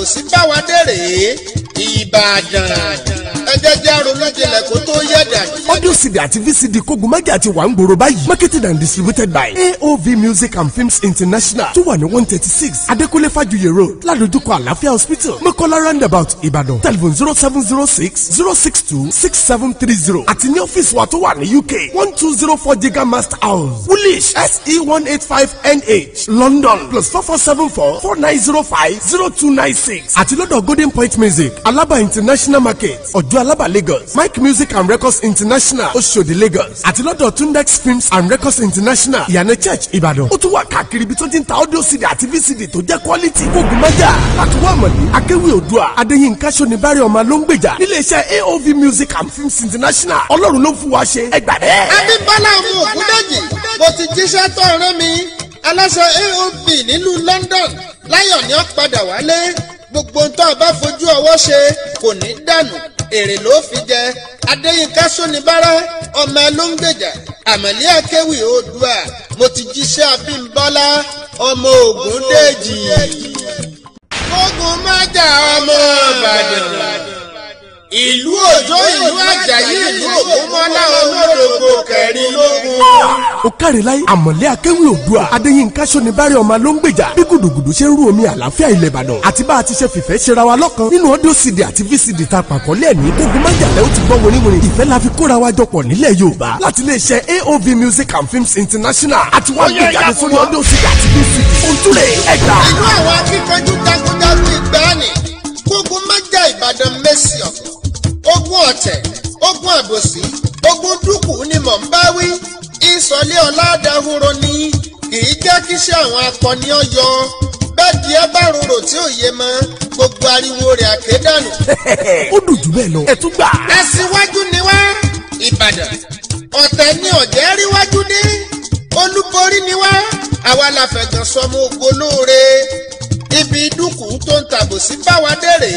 tàbùsí bá wa dèrè Ìbàdàn. Ẹ jẹ́ jẹ́ àròlójìnlẹ̀ kó tó yẹ dànù. Audio CD àti VCD Kógunmájà ti wà ń gbòòrò báyìí. Marketed and distributed by AOV Music and Films International tó wà ní 136 Adékúnlé Fájuyè Road ládojúkọ Àlàáfíà Hospital Mọ́kọ́lá roundabout Ìbàdàn. Telephone 0706-062-6730 àti ní ọ́fíìsì wa tó wà ní UK 1204 Giga Master House Woolwich SE185NH London +4474-4905-0296 àti lọ́dọ̀ Golden Point Music Alaba International Market Ọ̀jọ́ Alaba Lagos Mike Music and Records International Oshodi Lagos àti lọ́dọ̀ Tundex Films and Records International Ìyànà Church Ìbàdàn. Ó tún wà káàkiri ibi tó ti ń ta audio CD àti VCD tó jẹ́ quality. Kógunmájà Àtúwọ̀ Àmọ̀lé Akéwì Oòduà Adéyínká Ṣónibárẹ̀ ọmọ ló ń gbèjà nílé iṣẹ́ AOV Music and Films International. Ọlọ́run ló fún wa ṣe ẹgbàá bẹ́ẹ̀. Abímbọ́lá ọmọ Ògúndèjì mo ti jíṣẹ́ tó rán mi aláṣẹ AOV nílùú London láyọ̀ ni ó padà wálé. Gbogbo tó a bá fojú ọwọ́ ṣe kò ní dànù èrè ló fi jẹ. Adéyínká Ṣónibárẹ̀ ọmọ ló ń gbèjà Àmọ̀lé Akéwì Oòduà mo ti jíṣẹ́ Abímbọ́lá ọmọ Ògúndèjì. Kógunmájà ọmọ Ìbàdàn ìlú Òjó ìlú Àjàyí ìlú Ògúnmọ́lá olódògbò kẹrìnlógún. Ó kárí láyé Àmọ̀lé Akéwì Oòduà Adéyínká Ṣónibárẹ̀ ọmọ ló ń gbèjà bí gùdùgùdù ṣe ń rú omi àlàáfíà ilẹ̀ Ìbàdàn àti bá a ti ṣe fìfẹ́ ṣera wa lọ́kan nínú audio CD àti VCD ta pàkọ́lẹ̀ ní Kógunmájà lẹ́ ó ti gbọ́ winiwini ìfẹ́ la fi kóra wa jọpọ̀ nílẹ̀ Yorùbá láti lè ṣe AOV Music and Films International àti wọ́n gbé jáde sórí audio CD àti VCD òǹtúrẹ̀ ẹ̀gbà. Inú àwọn akíkanjú jagunjagun ìgbàanì Kógunmájà Ìbàdàn mẹ́sì ọ̀fọ̀ ogun ọ̀tẹ̀ ogun àbòsí ogun dúkù ni mò ń bá wí. Ìsọ̀lẹ̀ ọ̀làdàhùrọ̀ ni kì í jẹ́ kí iṣẹ́ àwọn akọni ọyọ bẹ́ẹ̀ di ẹ bá rorò tí ò yé mọ́ gbogbo ariwo rẹ̀ àkédànù. Ó dùn jù bẹ́ẹ̀ lọ ẹ̀ tún gbà. Aṣíwájú ni wá Ìbàdàn ọ̀tẹ̀ ni ọ̀jẹ̀ ríwájú dé olúborí ni wá àwa la fẹ̀gàn sọmọ ògbólóore ibi dúkù tó ń tàbùsí bá wa dèrè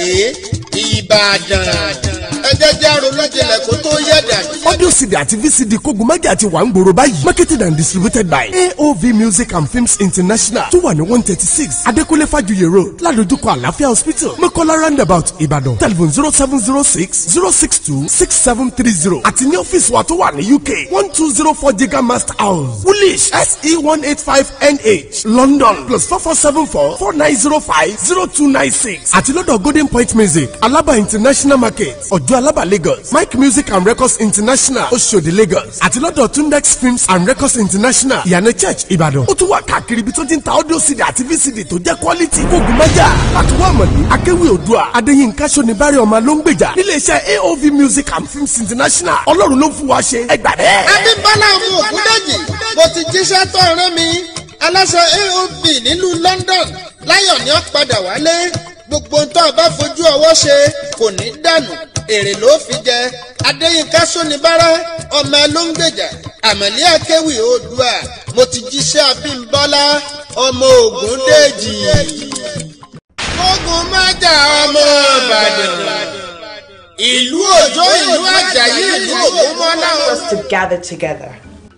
Ìbàdàn. Ẹ jẹ́ jẹ́ àròlójìnlẹ̀ kó tó yẹ dànù. Audio CD àti VCD Kógunmájà ti wà ń gbòòrò báyìí. Marketed and distributed by AOV Music and Films International tó wà ní 136 Adékúnlé Fájuyè Road ládojúkọ Àlàáfíà Hospital Mọ́kọ́lá roundabout Ìbàdàn. Telephone 0706-062-6730 àti ní ọ́fíìsì wa tó wà ní UK 1204 Giga Master House Woolwich SE185NH London +4474-4905-0296 àti lọ́dọ̀ Golden Point Music Alaba International Market Ọ̀jọ́ Alaba Lagos Mike Music and Records International Oshodi Lagos àti lọ́dọ̀ Tundex Films and Records International Ìyànà Church Ìbàdàn. Ó tún wà káàkiri ibi tó ti ń ta audio CD àti VCD tó jẹ́ quality. Kógunmájà Àtúwọ̀ Àmọ̀lé Akéwì Oòduà Adéyínká Ṣónibárẹ̀ ọmọ ló ń gbèjà nílé iṣẹ́ AOV Music and Films International. Ọlọ́run ló fún wa ṣe ẹgbàá bẹ́ẹ̀. Abímbọ́lá ọmọ Ògúndèjì mo ti jíṣẹ́ tó rán mi aláṣẹ AOV nílùú London láyọ̀ ni ó padà wálé. Gbogbo tó a bá fojú ọwọ́ ṣe kò ní dànù èrè ló fi jẹ. Adéyínká Ṣónibárẹ̀ ọmọ ló ń gbèjà Àmọ̀lé Akéwì Oòduà mo ti jíṣẹ́ Abímbọ́lá ọmọ Ògúndèjì. Kógunmájà ọmọ Ìbàdàn ìlú Òjó ìlú Àjàyí ìlú Ògúnmọ́lá. Us to gather together.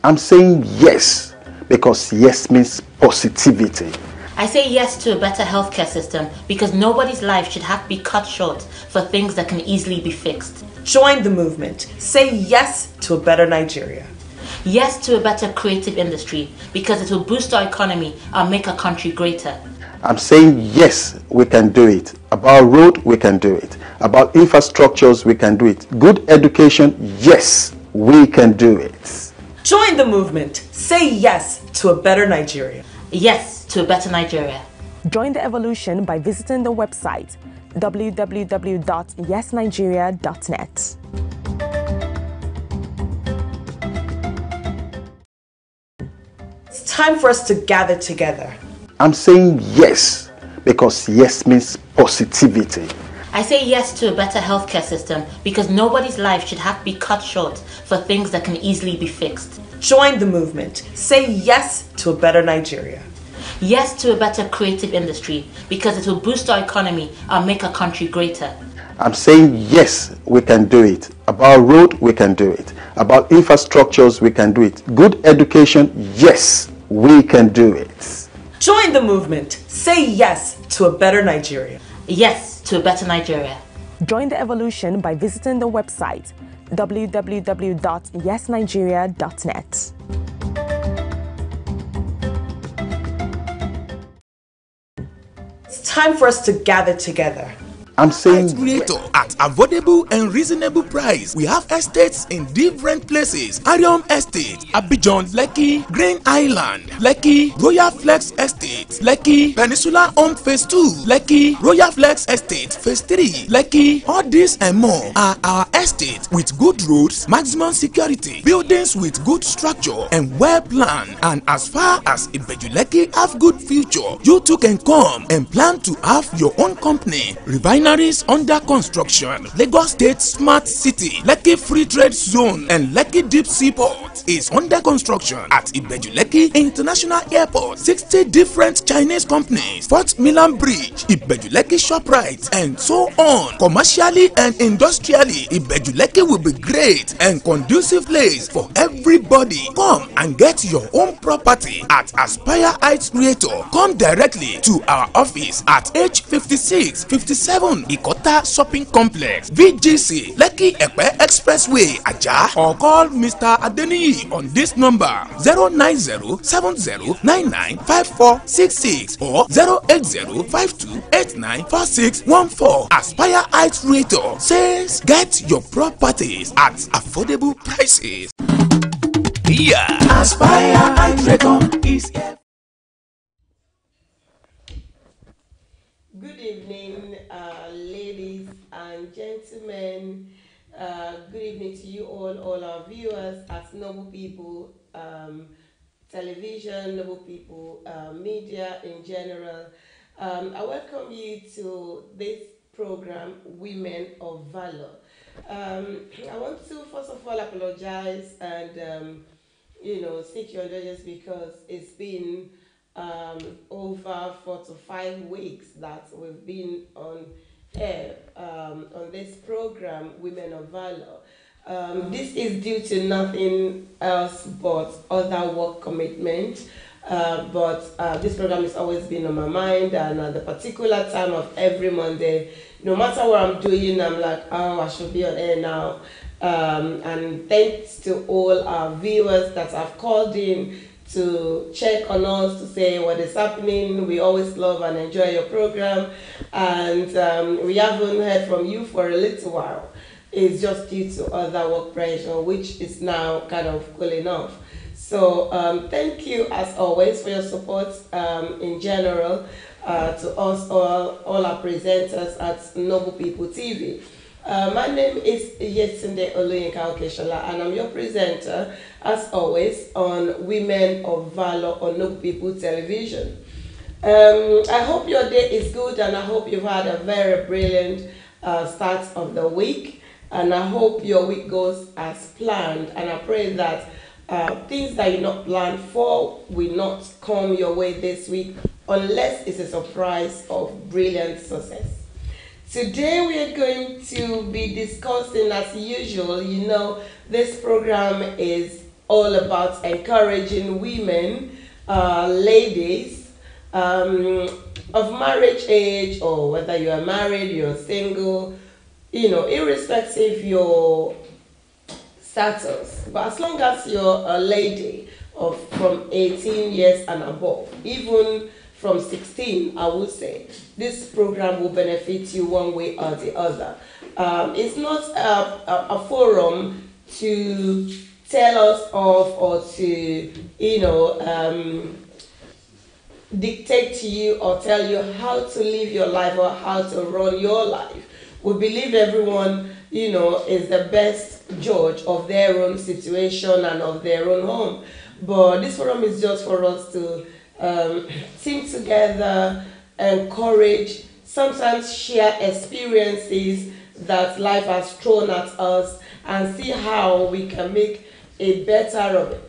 I'm saying yes because yes means positivity. I say yes to a better healthcare system because nobody's life should have to be cut short for things that can easily be fixed. Join the movement. Say yes to a better Nigeria. Yes to a better creative industry because it will boost our economy and make our country greater. I'm saying yes, we can do it. About road, we can do it. About infrastructures, we can do it. Good education, yes, we can do it. Join the movement. Say yes to a better Nigeria. Yes to a better Nigeria. Join the evolution by visiting the website www.yesnigeria.net. It's time for us to gather together. I'm saying yes because yes means positivity. I say yes to a better healthcare system because nobody's life should have to be cut short for things that can easily be fixed. Join the movement. Say yes to a better Nigeria. Yes to a better creative industry because it will boost our economy and make our country greater. I'm saying yes, we can do it. About road, we can do it. About infrastructures, we can do it. Good education, yes, we can do it. Join the movement. Say yes to a better Nigeria. yes to a better Nigeria. Join the evolution by visiting the website www.yesnigeria.net. It's time for us to gather together. I'm saying Creator at affordable and reasonable price. We have estates in different places. Arium Estate, Abidjan, Lekki, Green Island, Lekki, Royal Flex Estate, Lekki, Peninsula Home Phase 2, Lekki, Royal Flex Estate Phase 3, Lekki. All this and more are our estates with good roads, maximum security, buildings with good structure and well planned. And as far as Ibeju Lekki have good future, you too can come and plan to have your own company. Refineries under construction. Lagos State Smart City, Lekki Free Trade Zone and Lekki Deep Sea Port is under construction at Ibeju Lekki International Airport. 60 different Chinese companies, Fort Milan Bridge, Ibeju Lekki ShopRite and so on. Commercially and industrially, Ibeju Lekki will be great and conducive place for everybody. Come and get your own property at Aspire Heights Creator. Come directly to our office at H56 57 Ikota Shopping Complex, VGC, Lekki Epe Expressway, Aja, or call Mr. Adeniyi on this number 09070995466 or 08052894614. Aspire Heights Realtor says get your properties at affordable prices. Yeah, Aspire Heights Realtor is here. Good evening, ladies and gentlemen. Good evening to you all our viewers at Noble People Television, Noble People Media in general. I welcome you to this program, Women of Valor. I want to first of all apologize and seek your indulgence because it's been over 4 to 5 weeks that we've been on air on this program, Women of Valor. This is due to nothing else but other work commitment. But this program has always been on my mind, and at the particular time of every Monday, no matter what I'm doing, I'm like, oh, I should be on air now. And thanks to all our viewers that have called in to check on us, to say what is happening. We always love and enjoy your program, and we haven't heard from you for a little while. It's just due to other work pressure, which is now kind of cooling off. So thank you as always for your support in general to us all our presenters at Noble People TV. My name is Yetunde Oluyinka, and I'm your presenter, as always, on Women of Valor on Noble People Television. I hope your day is good, and I hope you've had a very brilliant start of the week, and I hope your week goes as planned, and I pray that things that you not planned for will not come your way this week, unless it's a surprise of brilliant success. Today we are going to be discussing, as usual, this program is all about encouraging women, ladies of marriage age, or whether you are married, you're single, irrespective your status, but as long as you're a lady from 18 years and above, even from 16, I would say, this program will benefit you one way or the other. It's not a forum to tell us off or to, dictate to you or tell you how to live your life or how to run your life. We believe everyone, is the best judge of their own situation and of their own home. But this forum is just for us to think together, encourage, sometimes share experiences that life has thrown at us, and see how we can make a better of it.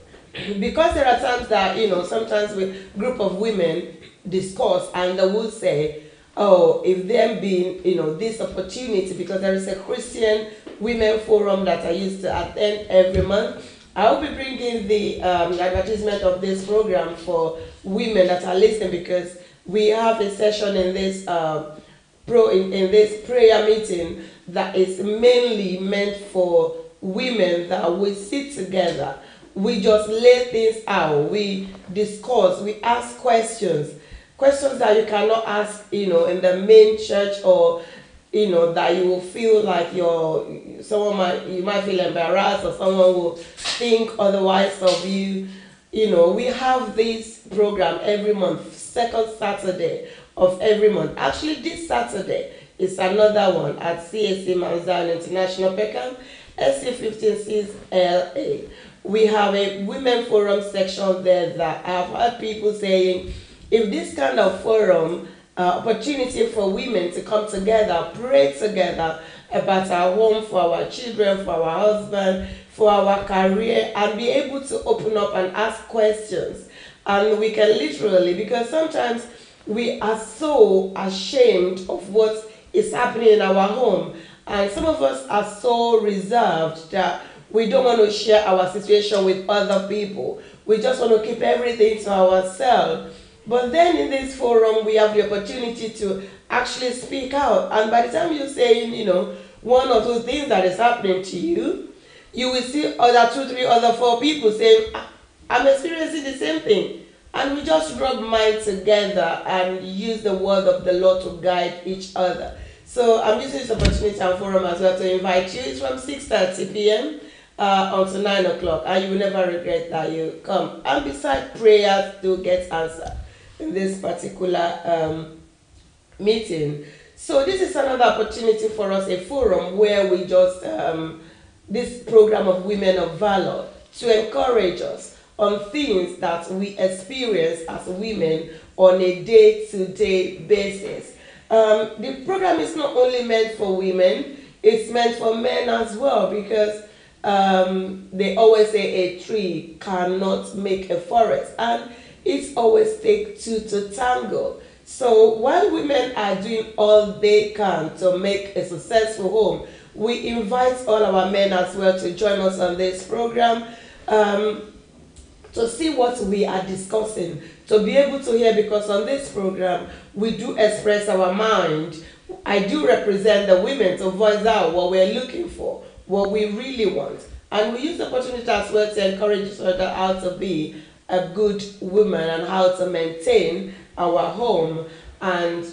Because there are times that, sometimes with a group of women discuss and they will say, oh, if them being, this opportunity, because there is a Christian women forum that I used to attend every month. I will be bringing the advertisement of this program for women that are listening, because we have a session in this in this prayer meeting that is mainly meant for women, that we sit together, we just lay things out, we discuss, we ask questions that you cannot ask, in the main church, or that you will feel like you might feel embarrassed, or someone will think otherwise of you. We have this program every month, second Saturday of every month. Actually, this Saturday is another one at CAC Mount Zion International Peckham, SC156LA. We have a women forum section there that I've heard people saying, if this kind of forum, opportunity for women to come together, pray together about our home, for our children, for our husband, for our career, and be able to open up and ask questions. And we can literally, because sometimes we are so ashamed of what is happening in our home, and some of us are so reserved that we don't want to share our situation with other people. We just want to keep everything to ourselves. But then in this forum, we have the opportunity to actually speak out. And by the time you're saying, one or two things that is happening to you, you will see other 2, 3, other 4 people saying, I'm experiencing the same thing. And we just rub minds together and use the word of the Lord to guide each other. So I'm using this opportunity and forum as well to invite you. It's from 6:30 p.m. Until 9 o'clock. And you will never regret that you come. And besides, prayers do get answered in this particular meeting. So this is another opportunity for us, a forum where we just, this program of Women of Valor, to encourage us on things that we experience as women on a day-to-day basis. The program is not only meant for women, it's meant for men as well, because they always say a tree cannot make a forest, and it always takes 2 to tango. So while women are doing all they can to make a successful home, we invite all our men as well to join us on this program, to see what we are discussing, to be able to hear, because on this program we do express our mind. I do represent the women to voice out what we're looking for, what we really want, and we use the opportunity as well to encourage each other how to be a good woman and how to maintain our home, and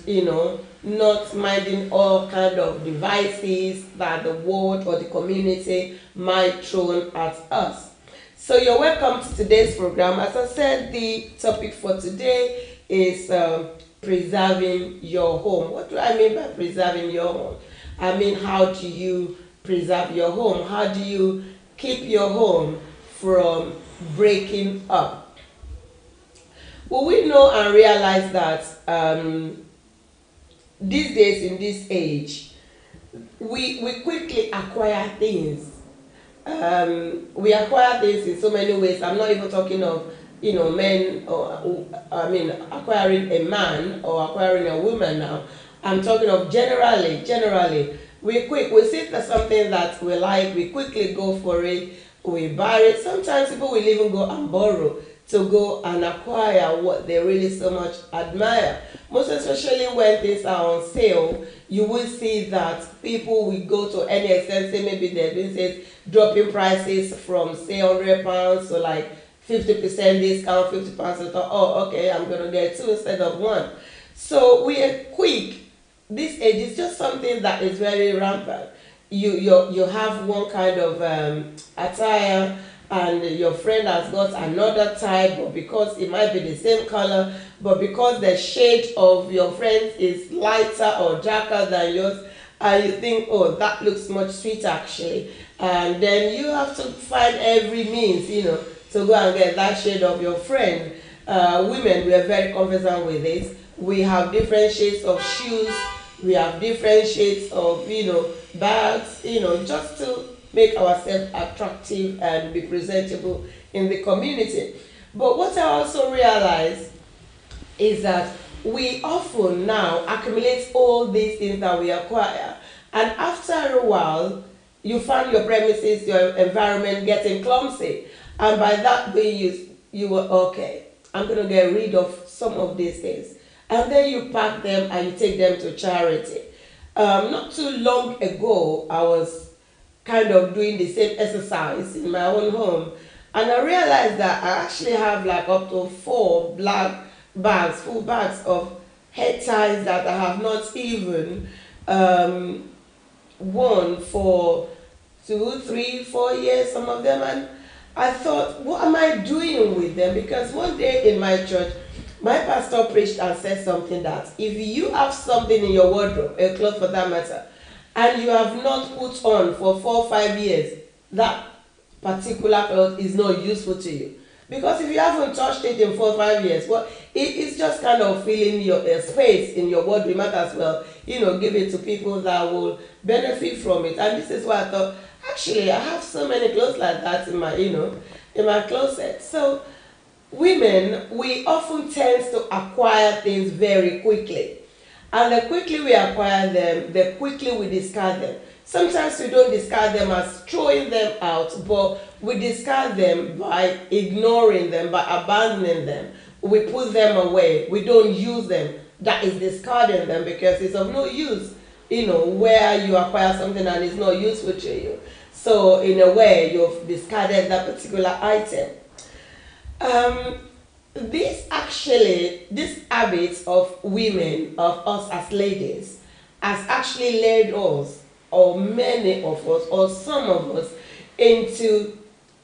not minding all kind of devices that the world or the community might throw at us. So you're welcome to today's program. As I said, the topic for today is preserving your home. What do I mean by preserving your home? I mean, how do you preserve your home? How do you keep your home from breaking up? Well, we know and realize that these days, in this age, we quickly acquire things. We acquire things in so many ways. I'm not even talking of, men, or acquiring a man or acquiring a woman now. I'm talking of generally. We see that something that we like, we quickly go for it, we buy it. Sometimes people will even go and borrow to go and acquire what they really so much admire. Most especially when things are on sale, you will see that people will go to any extent, say maybe they're doing dropping prices from say £100 to like 50% discount, £50. Oh, okay, I'm gonna get 2 instead of 1. So we are quick. This age is just something that is very rampant. You have one kind of attire, and your friend has got another type, but because it might be the same color, but because the shade of your friend is lighter or darker than yours, and you think, oh, that looks much sweeter actually, and then you have to find every means, to go and get that shade of your friend. Women, we are very conversant with this. We have different shades of shoes, we have different shades of, bags, just to make ourselves attractive and be presentable in the community. But what I also realize is that we often now accumulate all these things that we acquire, and after a while you find your premises, your environment getting clumsy, and by that being used, you were okay, I'm going to get rid of some of these things. and then you pack them and you take them to charity. Not too long ago, I was kind of doing the same exercise in my own home, and I realized that I actually have like up to 4 black bags, full bags of hair ties that I have not even worn for 2, 3, 4 years, some of them. And I thought, what am I doing with them? Because one day in my church, my pastor preached and said something that if you have something in your wardrobe, a cloth for that matter, and you have not put on for 4 or 5 years, that particular cloth is not useful to you. Because if you haven't touched it in 4 or 5 years, well, it's just kind of filling your space in your wardrobe. You might as well, give it to people that will benefit from it. And this is why I thought, actually, I have so many clothes like that in my, in my closet. So women, we often tend to acquire things very quickly. And the quickly we acquire them, the quickly we discard them. Sometimes we don't discard them as throwing them out, but we discard them by ignoring them, by abandoning them. We put them away. We don't use them. That is discarding them, because it's of no use, where you acquire something and it's not useful to you. So in a way, you've discarded that particular item. This habit of women, of us as ladies, has actually led us, or many of us, or some of us, into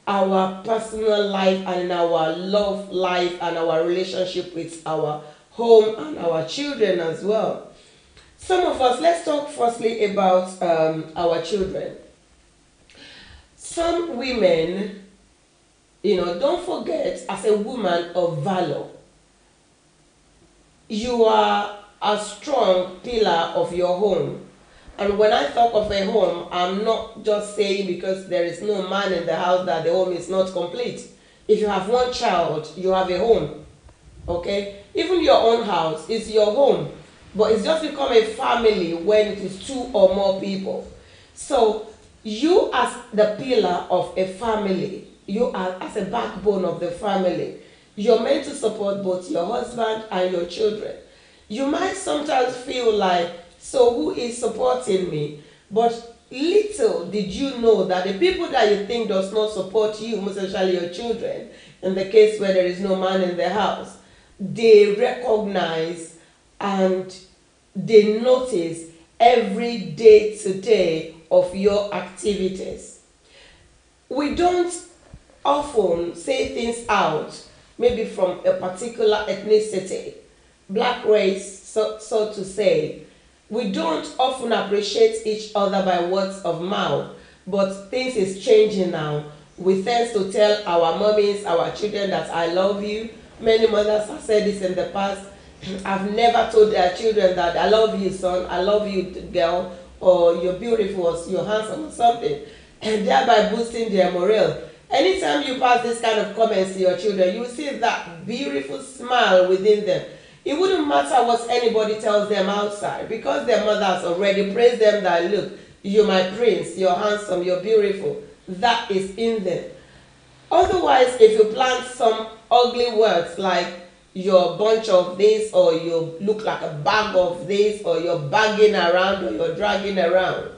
our personal life and our love life and our relationship with our home and our children as well. Some of us, let's talk firstly about our children. Some women, don't forget, as a woman of valor, you are a strong pillar of your home. And when I talk of a home, I'm not just saying because there is no man in the house that the home is not complete. If you have one child, you have a home. Okay? Even your own house is your home. But it's just become a family when it is 2 or more people. So you as the pillar of a family, you are as a backbone of the family, you're meant to support both your husband and your children. You might sometimes feel like, so who is supporting me? But little did you know that the people that you think does not support you, most especially your children, in the case where there is no man in the house, they recognize and they notice every day-to-day of your activities. We don't often say things out, maybe from a particular ethnicity, black race, so to say. We don't often appreciate each other by words of mouth, but things is changing now. We tend to tell our mummies, our children that I love you. Many mothers have said this in the past. I've never told their children that I love you, son, I love you, girl, or you're beautiful, or you're handsome, or something, and thereby boosting their morale. Anytime you pass this kind of comments to your children, you will see that beautiful smile within them. It wouldn't matter what anybody tells them outside, because their mothers already praised them that, look, you're my prince, you're handsome, you're beautiful. That is in them. Otherwise, if you plant some ugly words like you're a bunch of this, or you look like a bag of this, or you're bagging around, or you're dragging around,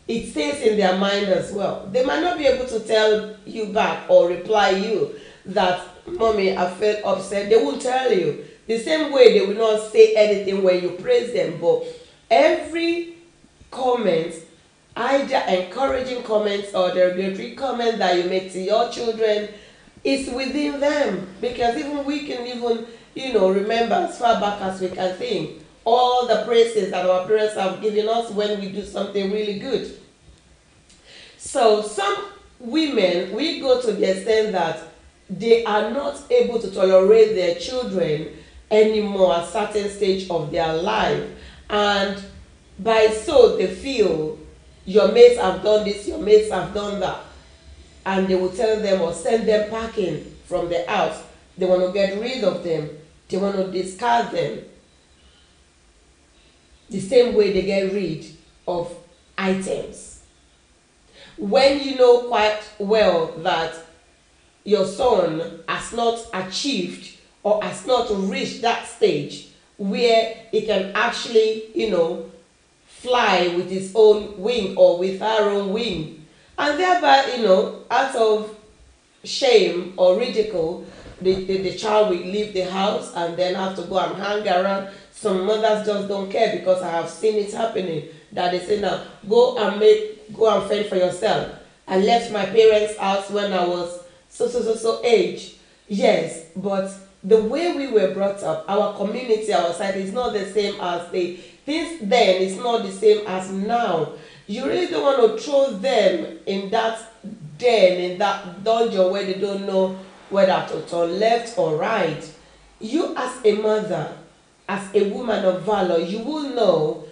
it stays in their mind as well. They might not be able to tell you back or reply you that, mommy, I felt upset. They won't tell you. The same way they will not say anything when you praise them, but every comment, either encouraging comments or derogatory comment that you make to your children, is within them. Because even we can remember as far back as we can think, all the praises that our parents have given us when we do something really good. So some women, we go to the extent that they are not able to tolerate their children anymore at a certain stage of their life, and by so they feel your mates have done this, your mates have done that, and they will tell them or send them packing from the house. They want to get rid of them, they want to discard them, the same way they get rid of items. When you know quite well that your son has not achieved or has not reached that stage where he can actually, fly with his own wing or with her own wing. And thereby, out of shame or ridicule, the child will leave the house and then have to go and hang around. Some mothers just don't care, because I have seen it happening, that they say, now go and fend for yourself. I left my parents' house when I was so age. Yes, but the way we were brought up, our community, our society is not the same as things then is not the same as now. You really don't want to throw them in that den, in that dungeon where they don't know whether to turn left or right. You as a mother, as a woman of valor, you will know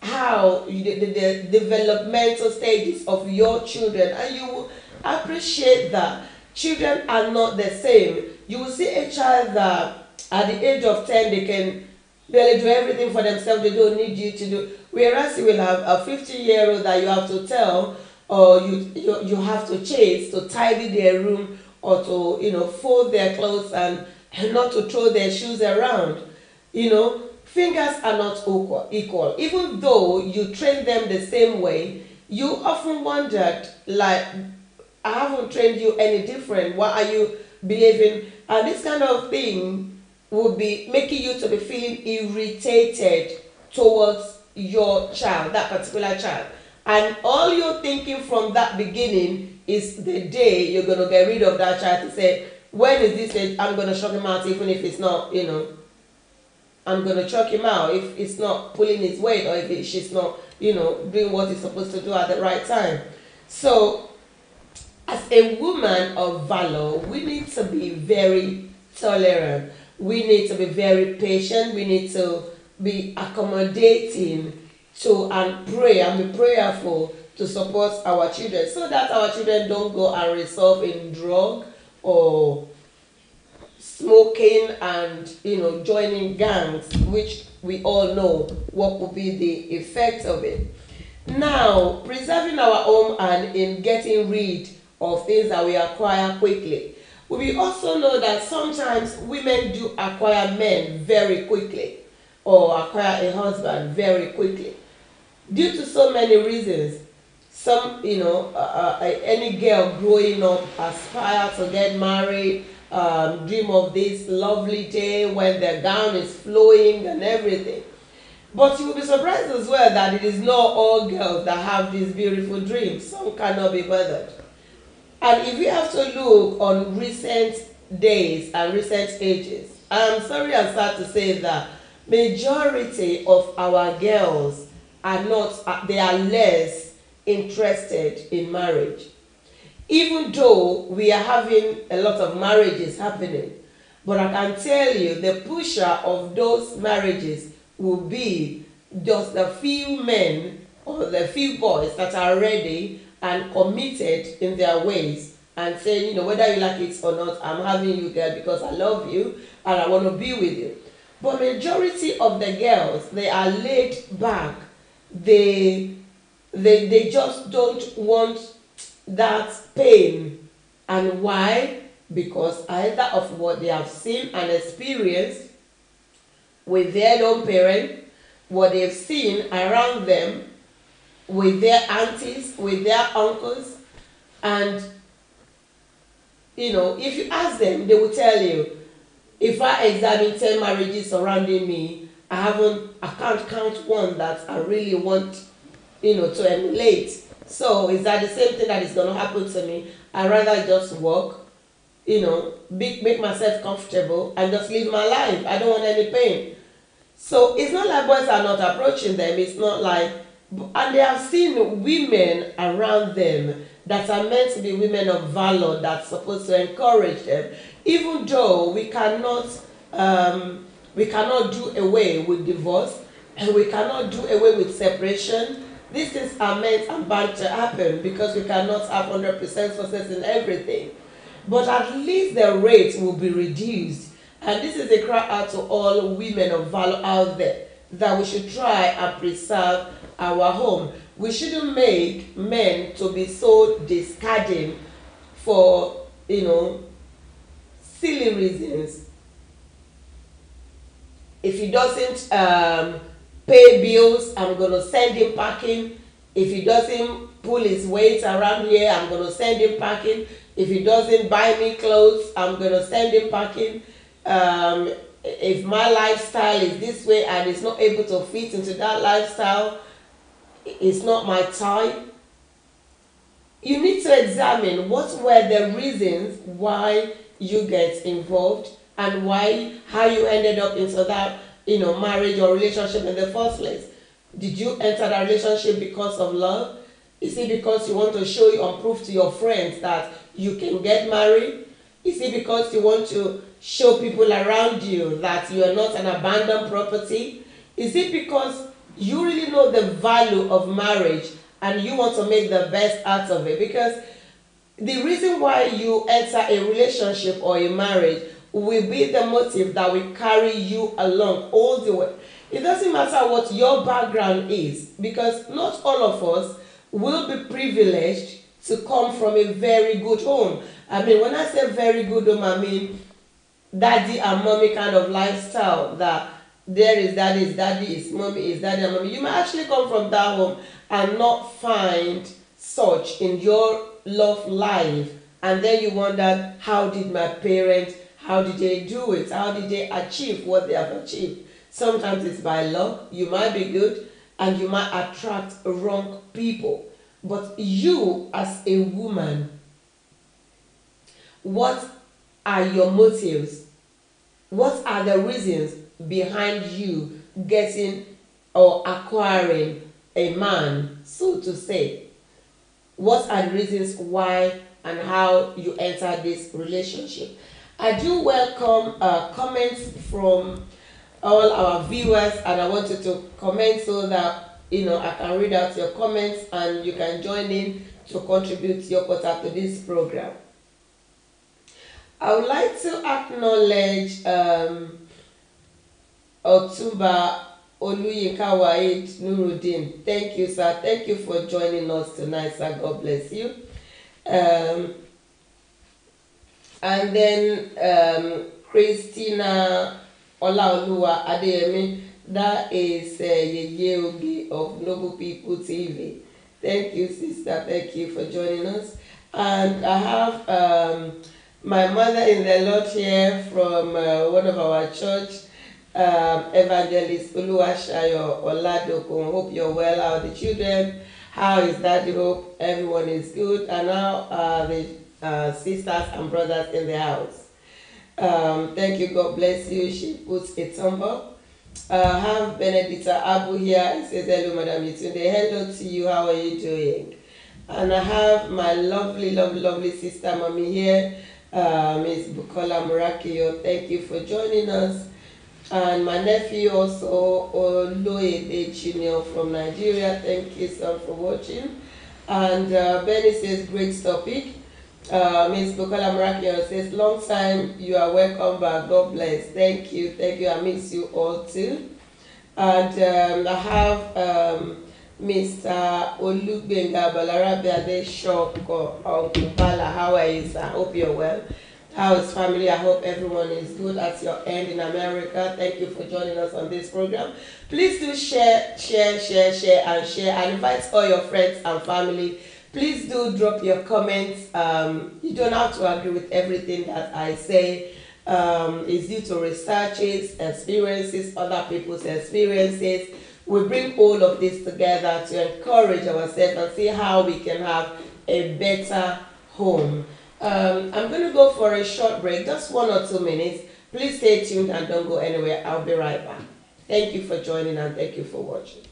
how the developmental stages of your children, and you will appreciate that children are not the same. You will see a child that at the age of 10 they can barely do everything for themselves, they don't need you to do, whereas you will have a 50-year-old that you have to tell, or you have to chase to tidy their room, or to fold their clothes, and not to throw their shoes around. Fingers are not equal. Even though you train them the same way, you often wondered, like, I haven't trained you any different. Why are you behaving? And this kind of thing would be making you to be feeling irritated towards your child, that particular child. And all you're thinking from that beginning is the day you're going to get rid of that child, to say, when is this age, I'm going to shock him out, even if it's not, I'm going to chuck him out if it's not pulling his weight, or if she's not, doing what he's supposed to do at the right time. So, as a woman of valor, we need to be very tolerant. We need to be very patient. We need to be accommodating and pray and be prayerful to support our children, so that our children don't go and resolve in drug or smoking and joining gangs, which we all know what will be the effect of it. Now, preserving our home and in getting rid of things that we acquire quickly. We also know that sometimes women do acquire men very quickly, or acquire a husband very quickly, due to so many reasons. Some, any girl growing up aspire to get married, dream of this lovely day when their gown is flowing and everything. But you will be surprised as well that it is not all girls that have these beautiful dreams. Some cannot be bothered. And if you have to look on recent days and recent ages, I'm sorry and sad to say that majority of our girls are not, they are less interested in marriage. Even though we are having a lot of marriages happening, but I can tell you the pusher of those marriages will be just the few men or the few boys that are ready and committed in their ways, and saying, whether you like it or not, I'm having you, girl, because I love you and I want to be with you. But majority of the girls, they are laid back. They just don't want that pain. And why? Because either of what they have seen and experienced with their own parent, what they've seen around them, with their aunties, with their uncles, and if you ask them, they will tell you, if I examine 10 marriages surrounding me, I can't count one that I really want, to emulate. So is that the same thing that is going to happen to me? I'd rather just work, make myself comfortable and just live my life. I don't want any pain. So it's not like boys are not approaching them. It's not like, and they have seen women around them that are meant to be women of valor, that's supposed to encourage them. Even though we cannot do away with divorce, and we cannot do away with separation. These things are meant and bound to happen, because we cannot have 100% success in everything. But at least the rate will be reduced. And this is a cry out to all women of valor out there, that we should try and preserve our home. We shouldn't make men to be so discarding for, silly reasons. If he doesn't pay bills, I'm going to send him packing. If he doesn't pull his weight around here, I'm going to send him packing. If he doesn't buy me clothes, I'm going to send him packing. If my lifestyle is this way and it's not able to fit into that lifestyle, it's not my time. You need to examine what were the reasons why you get involved and how you ended up into that, marriage or relationship in the first place. Did you enter that relationship because of love? Is it because you want to show and prove to your friends that you can get married? Is it because you want to show people around you that you are not an abandoned property? Is it because you really know the value of marriage and you want to make the best out of it? Because the reason why you enter a relationship or a marriage will be the motive that will carry you along all the way. It doesn't matter what your background is, because not all of us will be privileged to come from a very good home. I mean, when I say very good home, I mean daddy and mommy kind of lifestyle, that there is daddy is daddy, is mommy is daddy and mommy. You might actually come from that home and not find such in your love life, and then you wonder, how did my parents, how did they do it? How did they achieve what they have achieved? Sometimes it's by luck. You might be good and you might attract wrong people. But you as a woman, what are your motives? What are the reasons behind you getting or acquiring a man, so to say? What are the reasons why and how you enter this relationship? I do welcome comments from all our viewers, and I want you to comment so that I can read out your comments and you can join in to contribute your quota to this program. I would like to acknowledge Otumba Oluyinka Nuruddin. Thank you, sir. Thank you for joining us tonight, sir. God bless you. And then Christina Olaoluwa Adeyemi, that is Yeye Ogi of Noble People TV. Thank you, sister. Thank you for joining us. And I have my mother in the Lord here from one of our church, Evangelist Oluwashayo Oladokun. Hope you're well. How are the children? How is Daddy? Hope everyone is good. And now the sisters and brothers in the house. Thank you. God bless you. She puts a thumb up. Have Benedicta Abu here. It says, hello, Madam Yetunde. Hello to you. How are you doing? And I have my lovely, lovely, lovely sister mommy here, Miss Bukola Murakiyo. Thank you for joining us. And my nephew also, Oloyede Junior from Nigeria. Thank you, sir, for watching. And Benny says, great topic. Miss Bukola Murakiyo says, long time, you are welcome back. God bless. Thank you. Thank you. I miss you all too. And I have Mr. Olubenga Balarabe Shoko, Uncle Bala. How are you, sir? I hope you're well. How is family? I hope everyone is good at your end in America. Thank you for joining us on this program. Please do share, and invite all your friends and family. Please do drop your comments. You don't have to agree with everything that I say. It's due to researches, experiences, other people's experiences. We bring all of this together to encourage ourselves and see how we can have a better home. I'm going to go for a short break, just 1 or 2 minutes. Please stay tuned and don't go anywhere. I'll be right back. Thank you for joining and thank you for watching.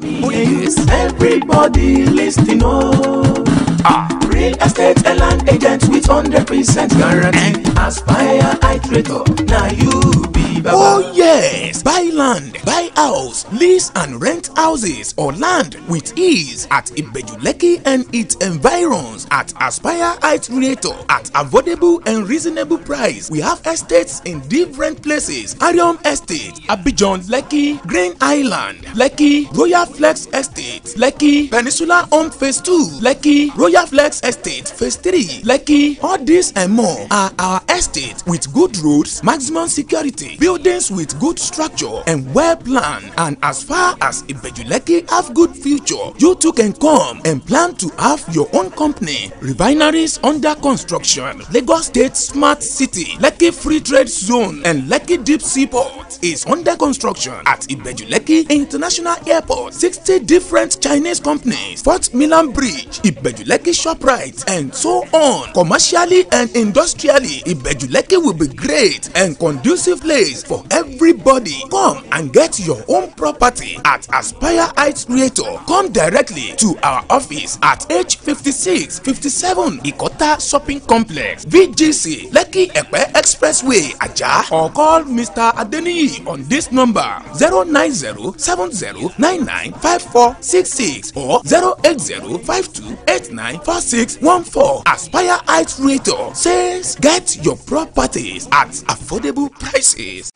Yes, everybody listening, real estate and land agent with 100% guarantee. And Aspire Iterator, now you be Baba. Oh yes, Buy land, buy house, lease and rent houses or land with ease at Ibejuleki and its environs at Aspire Heights Realtor at affordable and reasonable price. We have estates in different places: Arium Estate, Abidjan, Lekki, Green Island, Lekki, Royal Flex Estate, Lekki, Peninsula Home Phase 2, Lekki, Royal Flex Estate Phase 3, Lekki. All these and more are our estates with good roads, maximum security, buildings with good structure and well planned. And as far as Ibejuleki have good future, you too can come and plan to have your own company. Refineries under construction, Lagos State Smart City, Lekki Free Trade Zone and Lekki Deep Seaport is under construction at Ibejuleki International Airport. 60 different Chinese companies, Fort Milan Bridge, Ibejuleki ShopRite and so on. Commercially and industrially, Ibejuleki will be great and conducive place for everybody. Come and get your own property at Aspire Heights Realtor. Come directly to our office at H56 57 Ikota Shopping Complex, VGC, Lekki Epe Expressway, Aja, or call Mr. Adeniyi on this number 09070995466 or 08052894614. Aspire Heights Realtor says get your properties at affordable prices.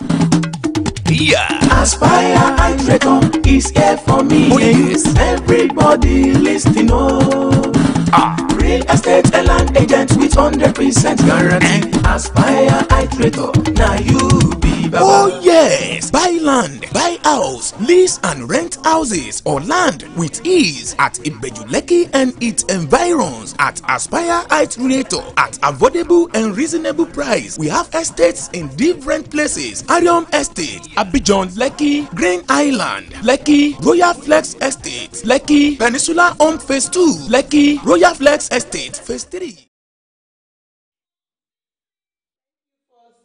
Yeah. Aspire Heights Realtor is here for me. Oh, yes. Everybody listening, real estate and land agent with 100% guarantee. Aspire Heights Realtor, now you be baba. Oh yes, buy land, buy house, lease and rent houses or land with ease at Ibejuleki and its environs at Aspire Heights Realtor at affordable and reasonable price. We have estates in different places: Arium Estate, Abidjan, Lekki, Green Island, Lekki, Royal Flex Estate, Lekki, Peninsula Home Phase 2, Lekki, Royal Flex Estate Phase 3.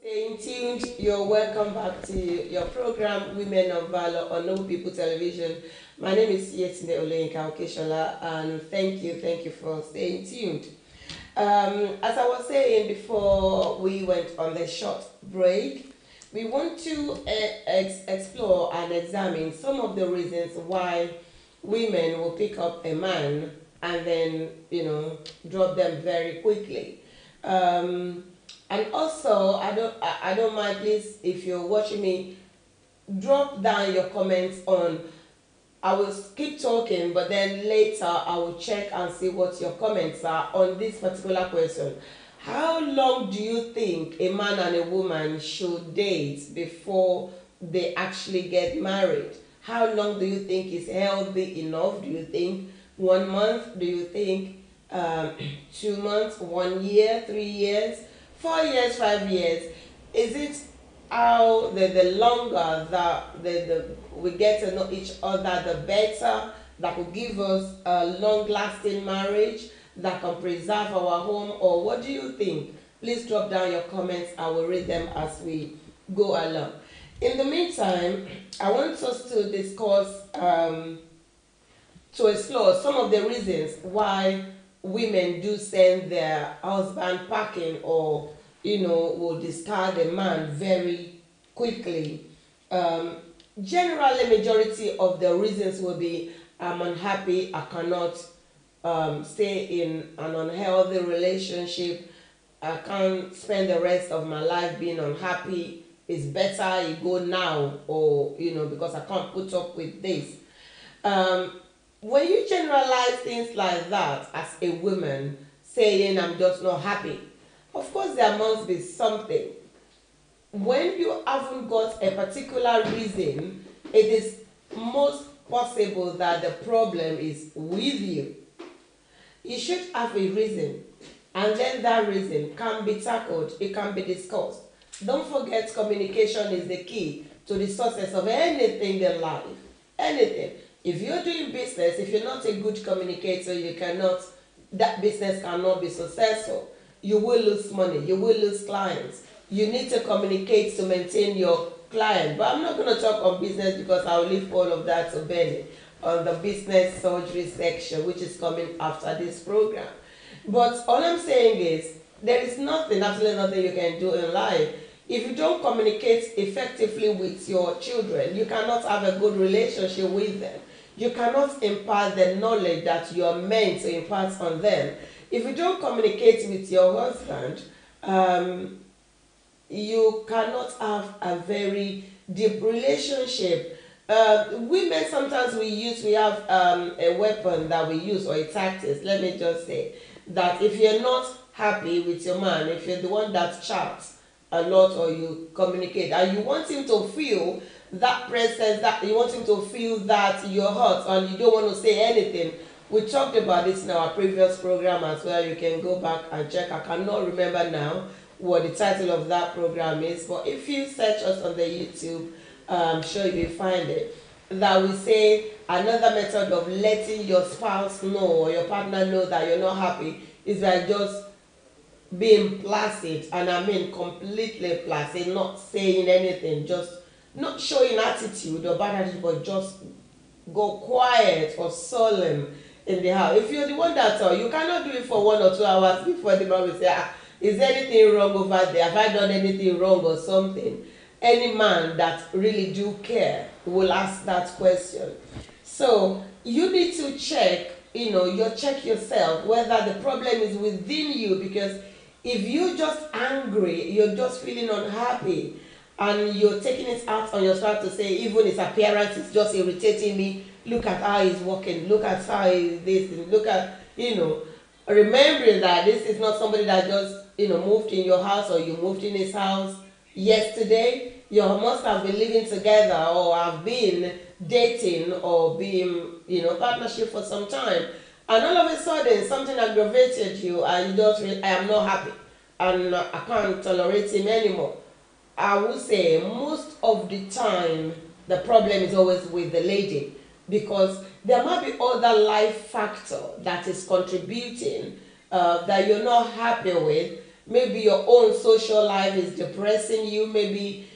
Staying tuned, you're welcome back to your program Women of Valor on Noble People Television. My name is Yetunde Oluyinka, and thank you for staying tuned. As I was saying before we went on the short break, we want to explore and examine some of the reasons why women will pick up a man and then, drop them very quickly. And also, I don't mind, please, if you're watching me, drop down your comments on. I will keep talking, but then later I will check and see what your comments are on this particular question. How long do you think a man and a woman should date before they actually get married? How long do you think is healthy enough? Do you think 1 month? Do you think 2 months, 1 year, 3 years, 4 years, 5 years? Is it how the longer that we get to know each other, the better, that will give us a long-lasting marriage that can preserve our home? Or what do you think? Please drop down your comments. I will read them as we go along. In the meantime, I want us to discuss, to explore some of the reasons why women do send their husband packing, or will discard a man very quickly. Generally, majority of the reasons will be, I'm unhappy, I cannot stay in an unhealthy relationship, I can't spend the rest of my life being unhappy, it's better you go now, or because I can't put up with this. When you generalize things like that as a woman, saying I'm just not happy, of course there must be something. When you haven't got a particular reason, it is most possible that the problem is with you. You should have a reason, and then that reason can be tackled, it can be discussed. Don't forget, communication is the key to the success of anything in life. Anything. If you're doing business, if you're not a good communicator, that business cannot be successful. You will lose money, you will lose clients. You need to communicate to maintain your client. But I'm not going to talk on business because I'll leave all of that to Benny on the business surgery section, which is coming after this program. But all I'm saying is, there is nothing, absolutely nothing you can do in life. If you don't communicate effectively with your children, you cannot have a good relationship with them. You cannot impart the knowledge that you are meant to impart on them. If you don't communicate with your husband, you cannot have a very deep relationship. Women, sometimes we have a weapon that we use, or a tactics. Let me just say that if you're not happy with your man, if you're the one that chats a lot, or you communicate and you want him to feel that presence, that you want him to feel that you're hurt and you don't want to say anything. We talked about this in our previous program as well. You can go back and check. I cannot remember now what the title of that program is, but if you search us on the YouTube, I'm sure you will find it. That we say another method of letting your spouse know, or your partner know, that you're not happy is by just being placid, and I mean completely placid, not saying anything, just not showing attitude or bad attitude, but just go quiet or solemn in the house. If you're the one that you cannot do it for 1 or 2 hours before the man will say, is there anything wrong over there? Have I done anything wrong or something? Any man that really do care will ask that question. So you need to check, check yourself whether the problem is within you, because if you're just angry, you're just feeling unhappy, and you're taking it out on yourself to say, even his appearance is just irritating me, look at how he's walking, look at how he's this, look at, remembering that this is not somebody that just, moved in your house, or you moved in his house yesterday. You must have been living together, or have been dating, or being, partnership for some time. And all of a sudden, something aggravated you, and you just I am not happy, and I can't tolerate him anymore. I would say most of the time, the problem is always with the lady, because there might be other life factor that is contributing that you're not happy with. Maybe your own social life is depressing you. Maybe,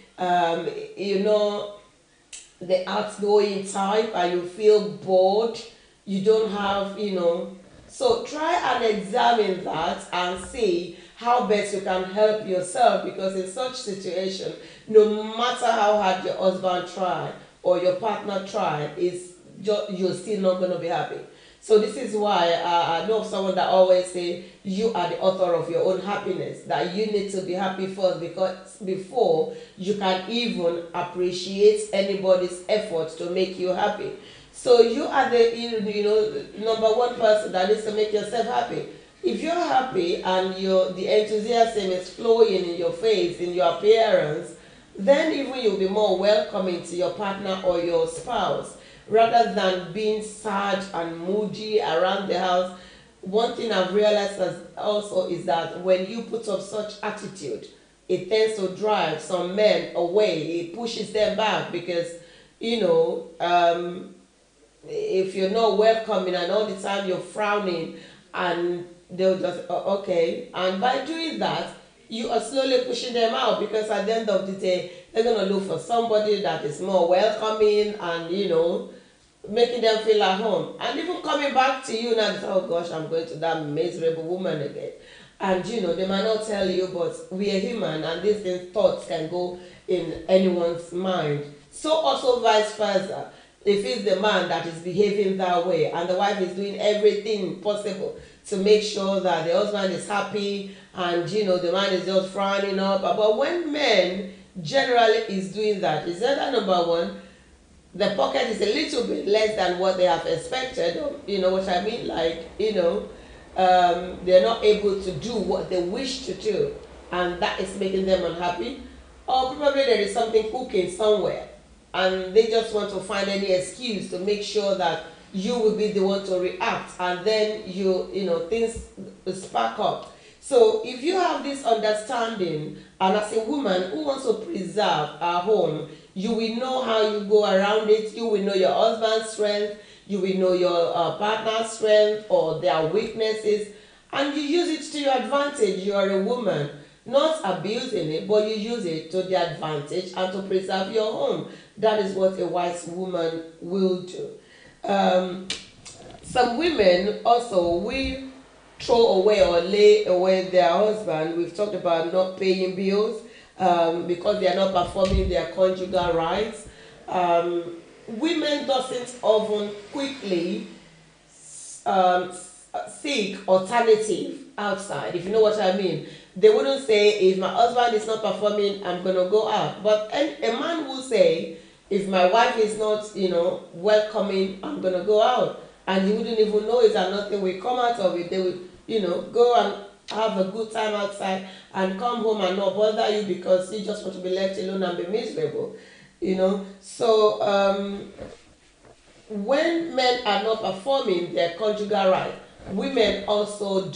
the outgoing type, and you feel bored. You don't have, So try and examine that and see how best you can help yourself, because in such situation, no matter how hard your husband try or your partner try, you're still not going to be happy. So this is why I know of someone that always say, you are the author of your own happiness, that you need to be happy first, because before you can even appreciate anybody's effort to make you happy. So you are the number one person that needs to make yourself happy. If you're happy and the enthusiasm is flowing in your face, in your appearance, then even you'll be more welcoming to your partner or your spouse, rather than being sad and moody around the house. One thing I've realized also is that when you put up such attitude, it tends to drive some men away. It pushes them back, because, if you're not welcoming and all the time you're frowning, and they'll just, okay. And by doing that, you are slowly pushing them out, because at the end of the day, they're going to look for somebody that is more welcoming and, making them feel at home. And even coming back to you now, oh gosh, I'm going to that miserable woman again. And, they might not tell you, but we are human, and these thoughts can go in anyone's mind. So also vice versa. If it's the man that is behaving that way, and the wife is doing everything possible to make sure that the husband is happy, and the man is just frowning up. But when men generally is doing that, is that number one, the pocket is a little bit less than what they have expected, what I mean, like, they're not able to do what they wish to do, and that is making them unhappy. Or probably there is something cooking somewhere, and they just want to find any excuse to make sure that you will be the one to react, and then things spark up. So if you have this understanding, and as a woman who wants to preserve our home, you will know how you go around it. You will know your husband's strength, you will know your partner's strength or their weaknesses, and you use it to your advantage. You are a woman, not abusing it, but you use it to the advantage and to preserve your home. That is what a wise woman will do. Some women also will throw away or lay away their husband. We've talked about not paying bills, because they are not performing their conjugal rights. Women doesn't often quickly seek alternative outside, if you know what I mean. They wouldn't say, if my husband is not performing, I'm going to go out. But a man will say, if my wife is not, welcoming, I'm going to go out. And you wouldn't even know it, and nothing will come out of it. They will, go and have a good time outside and come home and not bother you because you just want to be left alone and be miserable. So when men are not performing their conjugal right, women also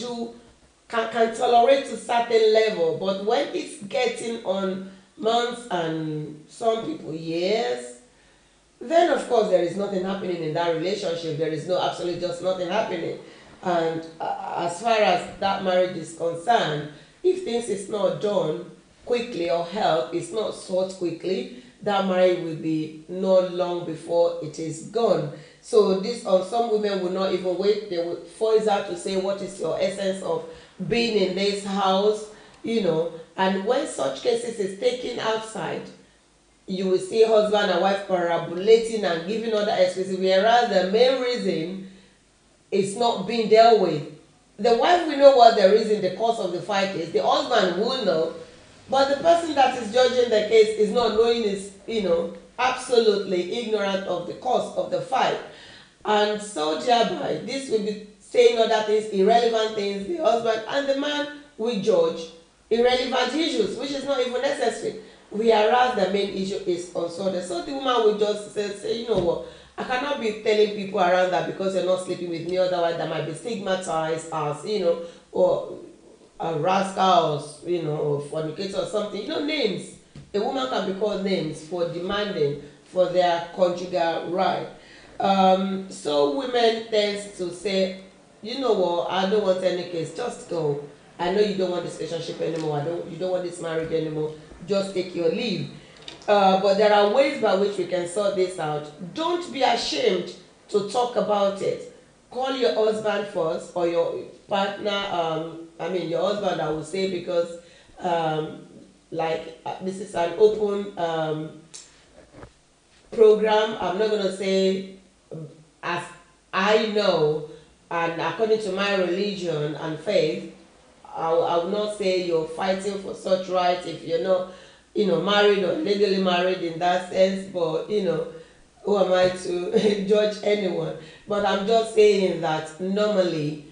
can tolerate to certain level, but when it's getting on months and some people years, then of course there is nothing happening in that relationship. There is absolutely just nothing happening. And as far as that marriage is concerned, if things is not done quickly or help is not sought quickly, that marriage will be not long before it is gone. So some women will not even wait. They will force out to say, what is your essence of being in this house, and when such cases is taken outside, you will see husband and wife parabolating and giving other excuses, whereas the main reason is not being dealt with. The wife will know what the reason, the cause of the fight is. The husband will know, but the person that is judging the case is not knowing, is absolutely ignorant of the cause of the fight. And so thereby, this will be saying other things, irrelevant things. The husband and the man will judge irrelevant issues, which is not even necessary. Whereas the main issue is unsorted. So the woman will just say, you know what, I cannot be telling people around that because you're not sleeping with me, otherwise that might be stigmatized as, or a rascal, or fornicator or something. Names. A woman can be called names for demanding for their conjugal right. So women tend to say, you know what, I don't want any case, just go. I know you don't want this relationship anymore, you don't want this marriage anymore, just take your leave. But there are ways by which we can sort this out. Don't be ashamed to talk about it. Call your husband first, or your partner, your husband, I would say, because this is an open program. I'm not going to say, as I know, and according to my religion and faith, I will not say you're fighting for such rights if you're not, married or legally married in that sense, but, who am I to judge anyone? But I'm just saying that normally,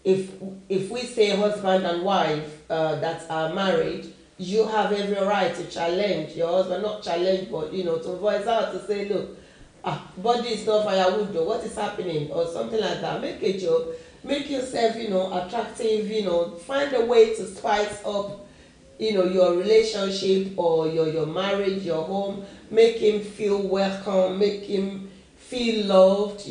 if we say husband and wife that are married, you have every right to challenge your husband, not challenge, but, to voice out, to say, look, body is not firewood, though, what is happening, or something like that. Make a joke, make yourself, attractive, find a way to spice up, your relationship or your marriage, your home. Make him feel welcome, make him feel loved,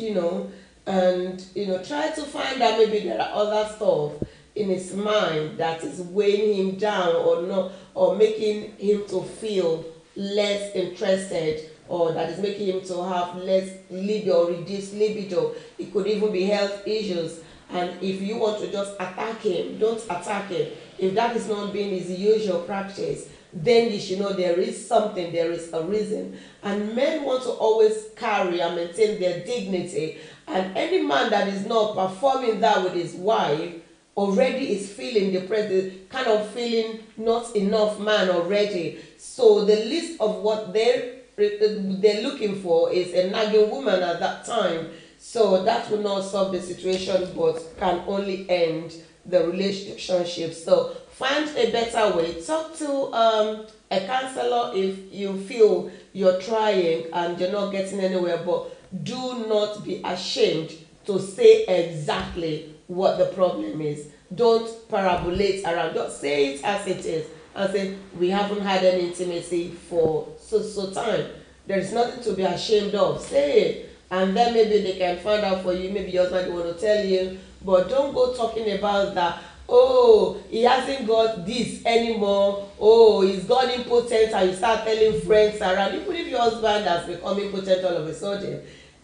and, try to find out maybe there are other stuff in his mind that is weighing him down or not, or making him to feel less interested, or that is making him to have less libido or reduced libido. It could even be health issues. And if you want to just attack him, don't attack him. If that is not being his usual practice, then you should know there is something, there is a reason. And men want to always carry and maintain their dignity. And any man that is not performing that with his wife already is feeling depressed, kind of feeling not enough man already. So the list of what they're looking for is a nagging woman at that time. So that will not solve the situation, but can only end the relationship. So find a better way. Talk to a counselor if you feel you're trying and you're not getting anywhere, but do not be ashamed to say exactly what the problem is. Don't parabolate around. Just say it as it is and say, we haven't had any intimacy for so time. There is nothing to be ashamed of. Say it. And then maybe they can find out for you. Maybe your husband want to tell you. But don't go talking about that. Oh, he hasn't got this anymore. Oh, he's gone impotent, and you start telling friends around. Even if your husband has become impotent all of a sudden,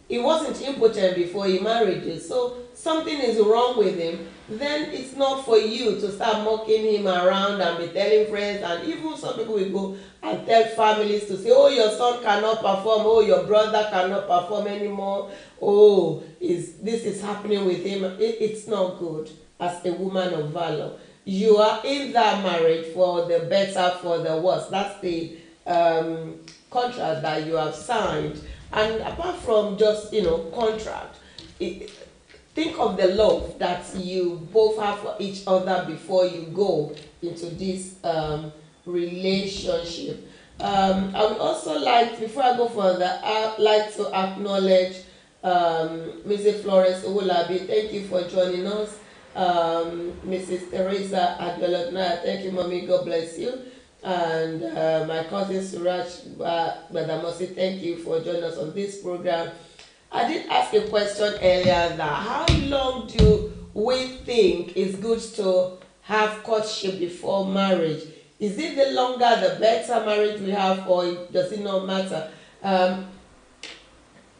he wasn't impotent before he married you, so something is wrong with him, then it's not for you to start mocking him around and be telling friends, and even some people will go and tell families to say, oh, your son cannot perform, oh, your brother cannot perform anymore, oh, this is happening with him. It's not good as a woman of valor. You are in that marriage for the better, for the worse. That's the contract that you have signed. And apart from just, contract, think of the love that you both have for each other before you go into this relationship. I would also like, before I go further, I'd like to acknowledge Mrs. Florence Owolabi. Thank you for joining us. Mrs. Teresa Adwelotna, thank you, Mommy. God bless you. And my cousin Suraj Badamosi, thank you for joining us on this program. I did ask a question earlier that how long do we think is good to have courtship before marriage? Is it the longer the better marriage we have, or does it not matter? I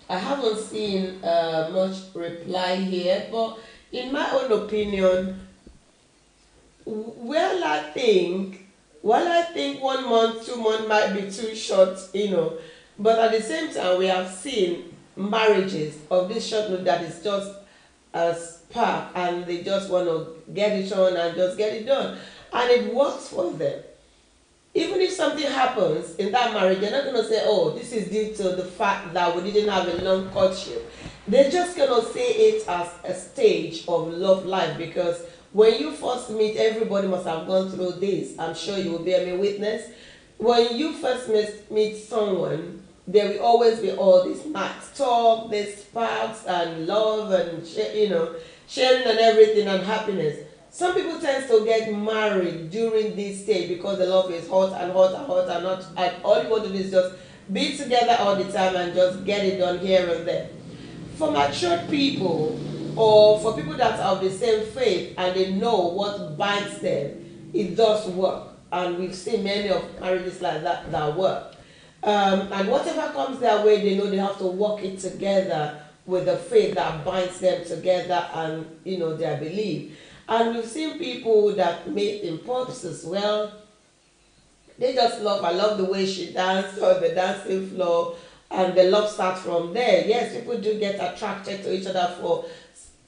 haven't seen much reply here, but in my own opinion, well, I think 1 month, 2 months might be too short, but at the same time, we have seen marriages of this short note that is just a spark, and they just want to get it on and just get it done, and it works for them. Even if something happens in that marriage, they're not going to say, oh, this is due to the fact that we didn't have a long courtship. They're just going to see it as a stage of love life, because when you first meet, everybody must have gone through this. I'm sure you will bear me witness. When you first meet someone, there will always be all this nice talk, this sparks and love and sharing and everything and happiness. Some people tend to get married during this stage because the love is hot and hot and hot and hot, and all you want to do is just be together all the time and just get it done here and there. For matured people, or for people that are of the same faith and they know what binds them, it does work. And we've seen many of marriages like that work. And whatever comes their way, they know they have to work it together with the faith that binds them together and their belief. And we've seen people that made in pubs as well. They just love, I love the way she danced on the dancing floor, and the love starts from there. Yes, people do get attracted to each other for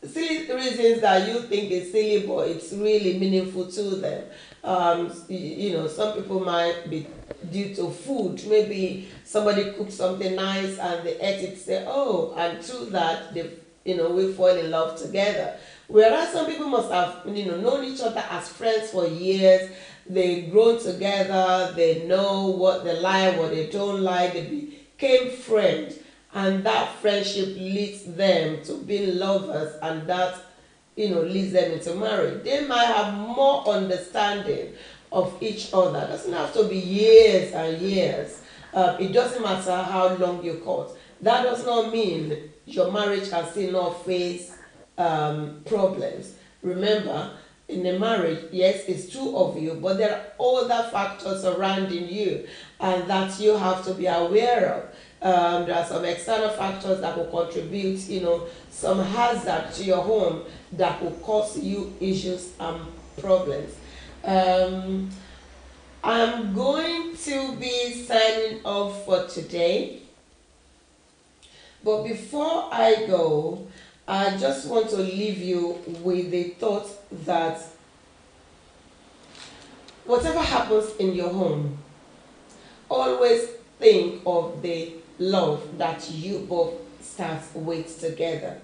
silly reasons that you think is silly, but it's really meaningful to them. Some people might be due to food. Maybe somebody cooked something nice and they ate it, say, oh, and through that, we fall in love together. Whereas some people must have, known each other as friends for years. They've grown together. They know what they like, what they don't like. They became friends. And that friendship leads them to being lovers, and that, leads them into marriage. They might have more understanding of each other. It doesn't have to be years and years. It doesn't matter how long you court. That does not mean your marriage can still not face problems. Remember, in a marriage, yes, it's two of you, but there are other factors surrounding you, and that you have to be aware of. There are some external factors that will contribute, some hazard to your home that will cause you issues and problems. I'm going to be signing off for today. But before I go, I just want to leave you with the thought that whatever happens in your home, always think of the love that you both start with together.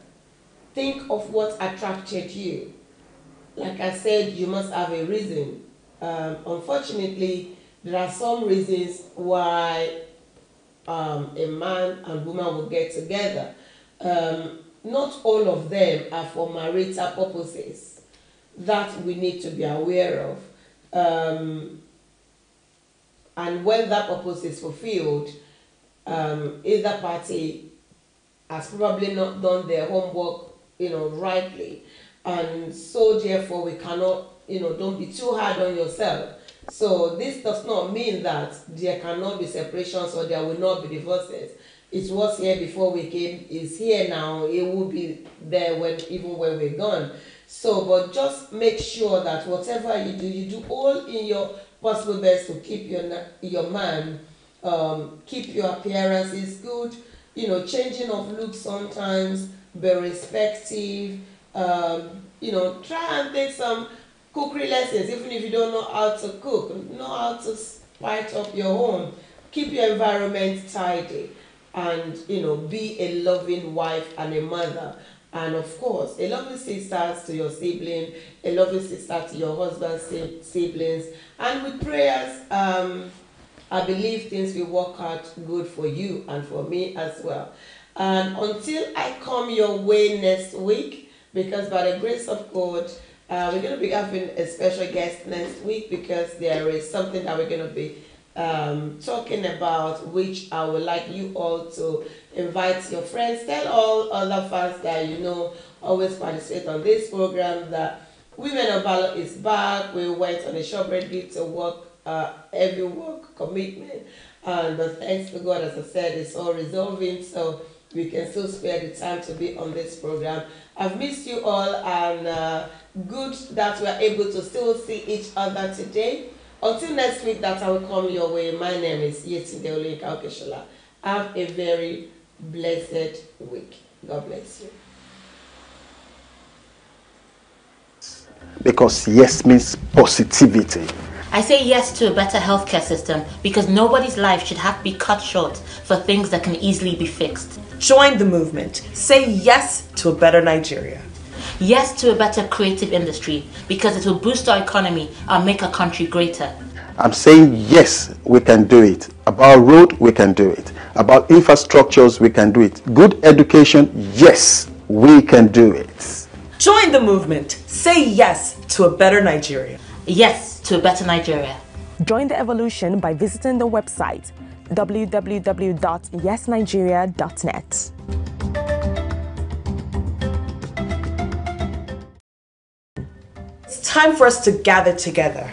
Think of what attracted you. Like I said, you must have a reason. Unfortunately, there are some reasons why a man and woman will get together. Not all of them are for marital purposes. That we need to be aware of. And when that purpose is fulfilled, either party has probably not done their homework, rightly. And so therefore we cannot, don't be too hard on yourself. So this does not mean that there cannot be separations or there will not be divorces. it was here before we came, is here now, it will be there even when we're gone. So, but just make sure that whatever you do all in your possible best to keep your man, keep your appearances good, changing of looks sometimes, be respective, try and take some cookery lessons, even if you don't know how to cook, know how to spice up your home, keep your environment tidy, and be a loving wife and a mother. And of course, a loving sister to your sibling, a loving sister to your husband's siblings. And with prayers, I believe things will work out good for you and for me as well. And until I come your way next week, because by the grace of God, we're going to be having a special guest next week, because there is something that we're going to be talking about, which I would like you all to invite your friends, tell all other fans that always participate on this program, that Women of Valor is back. We went on a short break to work, every work commitment, but thanks to God, as I said, it's all resolving, so we can still spare the time to be on this program. I've missed you all, and good that we are able to still see each other today. Until next week that I will come your way, my name is Yetunde Oluyinka. Have a very blessed week. God bless you. Because yes means positivity. I say yes to a better healthcare system because nobody's life should have to be cut short for things that can easily be fixed. Join the movement. Say yes to a better Nigeria. Yes to a better creative industry because it will boost our economy and make our country greater. I'm saying yes, we can do it. About road, we can do it. About infrastructures, we can do it. Good education, yes, we can do it. Join the movement. Say yes to a better Nigeria. Yes to a better Nigeria. Join the evolution by visiting the website www.yesnigeria.net. It's time for us to gather together.